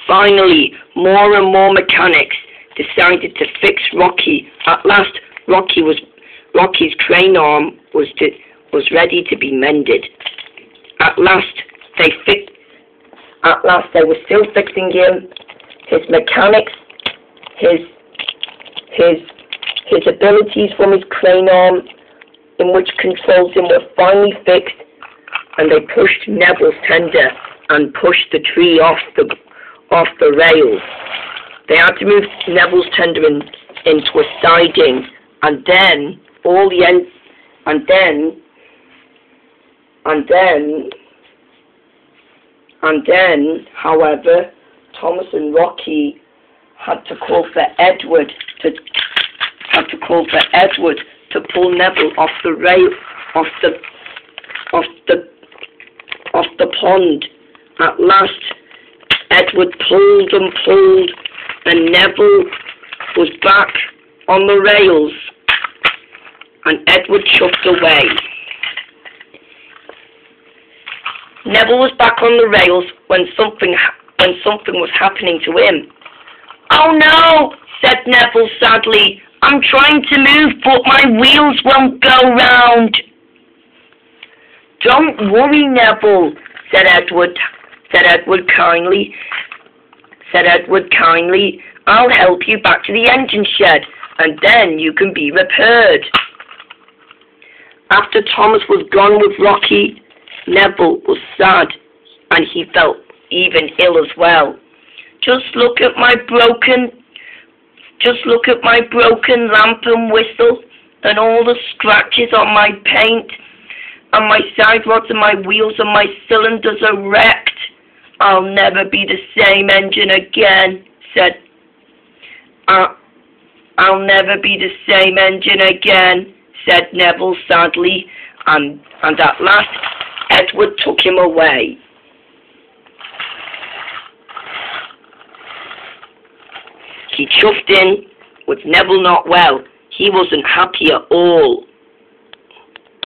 Finally, more and more mechanics decided to fix Rocky. At last, Rocky's crane arm was ready to be mended. At last, they were still fixing him. His mechanics, his abilities from his crane arm, in which controls him, were finally fixed, and they pushed Neville's tender and pushed the tree off the rails. They had to move Neville's tender into a siding, and then however, Thomas and Rocky had to call for Edward to pull Neville off the rail, off the pond. At last, Edward pulled and pulled, and Neville was back on the rails, and Edward chuffed away. Neville was back on the rails when something was happening to him. "Oh no," said Neville sadly. "I'm trying to move, but my wheels won't go round." "Don't worry, Neville," said Edward kindly. "I'll help you back to the engine shed, and then you can be repaired." After Thomas was gone with Rocky, Neville was sad, and he felt even ill as well. Just look at my broken lamp and whistle, and all the scratches on my paint, and my side rods and my wheels and my cylinders are wrecked. I'll never be the same engine again, said. I'll never be the same engine again, said Neville sadly, and at last Edward took him away. He chuffed in with Neville not well. He wasn't happy at all.